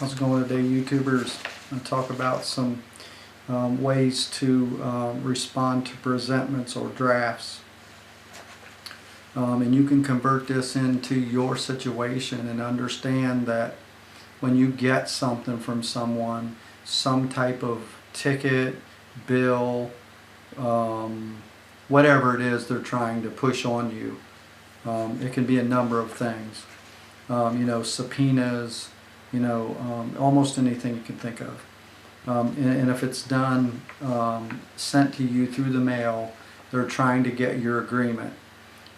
How's it going today, YouTubers? I'm going to talk about some ways to respond to presentments or drafts. And you can convert this into your situation and understand that when you get something from someone, some type of ticket, bill, whatever it is they're trying to push on you, it can be a number of things. Subpoenas, almost anything you can think of. And if it's done, sent to you through the mail, they're trying to get your agreement.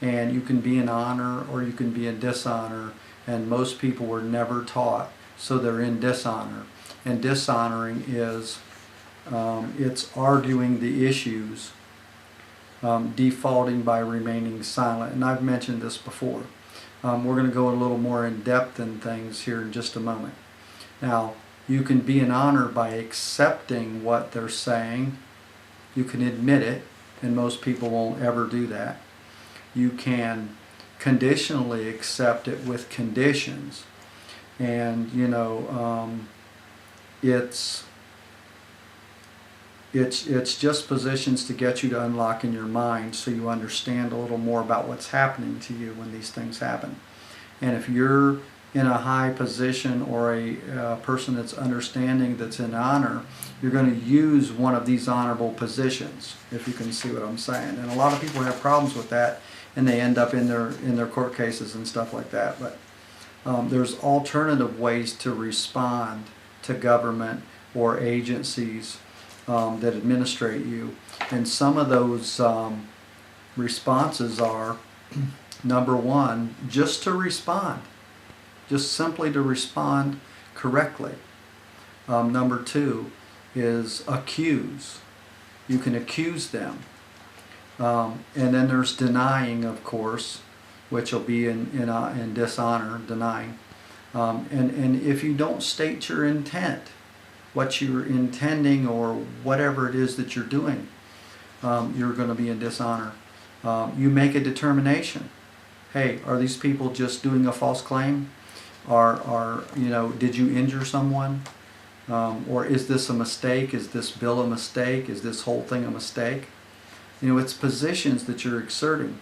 And you can be in honor or you can be in dishonor, and most people were never taught, so they're in dishonor. And dishonoring is, it's arguing the issues, defaulting by remaining silent. And I've mentioned this before. We're going to go a little more in depth in things here in just a moment. Now, you can be in honor by accepting what they're saying. You can admit it, and most people won't ever do that. You can conditionally accept it with conditions. And, it's just positions to get you to unlock in your mind so you understand a little more about what's happening to you when these things happen. And if you're in a high position or a person that's understanding, that's in honor, you're going to use one of these honorable positions, if you can see what I'm saying. And a lot of people have problems with that, and they end up in their court cases and stuff like that. But there's alternative ways to respond to government or agencies that administrate you. And some of those responses are, number one, just to respond. Just simply to respond correctly. Number two is accuse. You can accuse them. And then there's denying, of course, which will be in dishonor, denying. And if you don't state your intent, what you're intending or whatever it is that you're doing, you're going to be in dishonor. You make a determination. Hey, are these people just doing a false claim? Did you injure someone? Or is this a mistake? Is this bill a mistake? Is this whole thing a mistake? It's positions that you're exerting.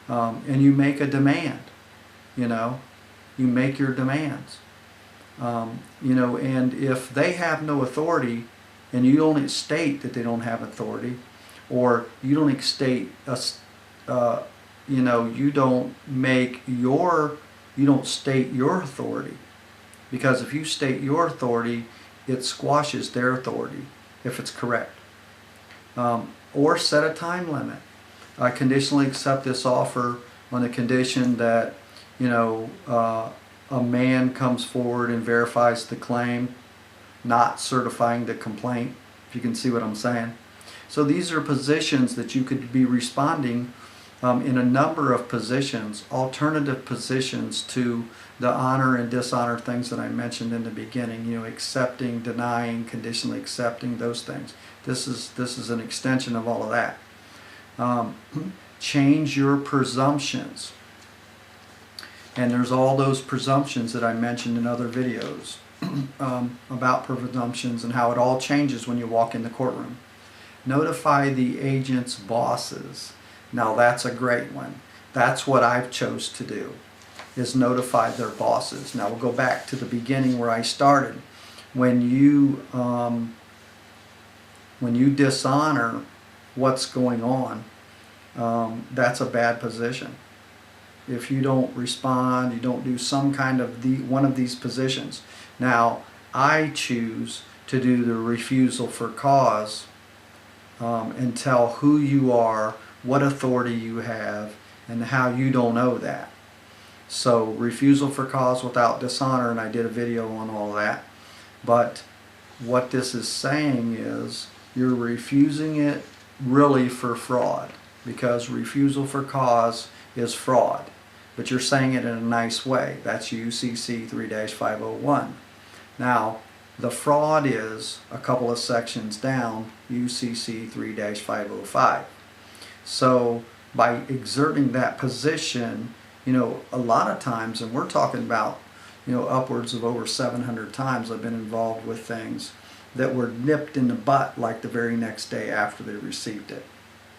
And you make a demand. You make your demands. And if they have no authority, and you don't state that they don't have authority, or you don't state, you don't state your authority, because if you state your authority, it squashes their authority if it's correct. Or set a time limit. I conditionally accept this offer on the condition that a man comes forward and verifies the claim, not certifying the complaint, if you can see what I'm saying. So these are positions that you could be responding in a number of positions, alternative positions to the honor and dishonor things that I mentioned in the beginning. Accepting, denying, conditionally accepting, those things. This is an extension of all of that. Change your presumptions. And there's all those presumptions that I mentioned in other videos about presumptions and how it all changes when you walk in the courtroom. Notify the agent's bosses. Now that's a great one. That's what I've chose to do, is notify their bosses. Now we'll go back to the beginning where I started. When you dishonor what's going on, that's a bad position. If you don't respond, you don't do some kind of one of these positions. Now, I choose to do the refusal for cause and tell who you are, what authority you have, and how you don't know that. So, refusal for cause without dishonor, and I did a video on all that. But what this is saying is you're refusing it really for fraud, because refusal for cause is fraud, but you're saying it in a nice way. That's UCC 3-501. Now, the fraud is a couple of sections down, UCC 3-505. So by exerting that position, a lot of times, and we're talking about upwards of over 700 times I've been involved with things that were nipped in the butt like the very next day after they received it.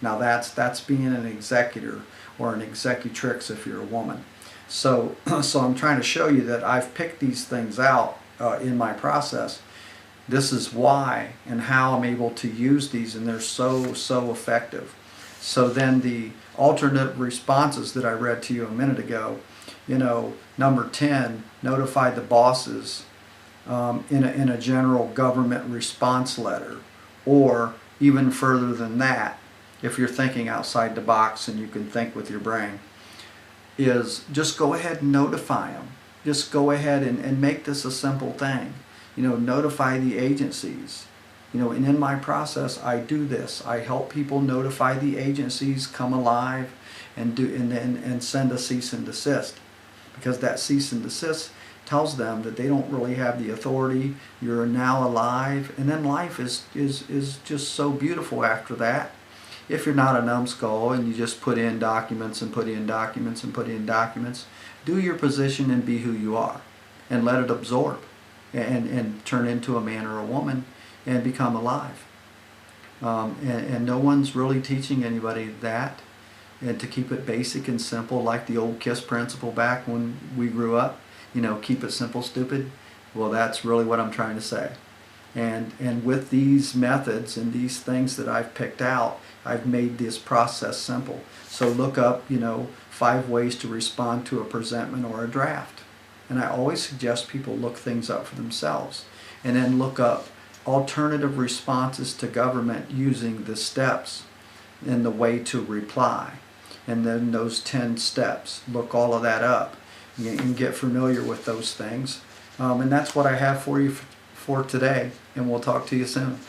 Now that's being an executor or an executrix if you're a woman. So I'm trying to show you that I've picked these things out in my process. This is why and how I'm able to use these, and they're so effective. So then the alternate responses that I read to you a minute ago, number 10, notify the bosses in a general government response letter, or even further than that, if you're thinking outside the box and you can think with your brain, is just go ahead and notify them. Just go ahead and make this a simple thing. Notify the agencies. And in my process, I do this. I help people notify the agencies, come alive, and send a cease and desist. Because that cease and desist tells them that they don't really have the authority. You're now alive, and then life is just so beautiful after that. If you're not a numbskull and you just put in documents and put in documents and put in documents, do your position and be who you are, and let it absorb and turn into a man or a woman and become alive. And no one's really teaching anybody that, and to keep it basic and simple, like the old KISS principle back when we grew up, keep it simple, stupid. Well, that's really what I'm trying to say. And with these methods and these things that I've picked out, I've made this process simple. So look up, 5 ways to respond to a presentment or a draft. And I always suggest people look things up for themselves. And then look up alternative responses to government using the steps and the way to reply. And then those 10 steps. Look all of that up and get familiar with those things. And that's what I have for you for today. And we'll talk to you soon.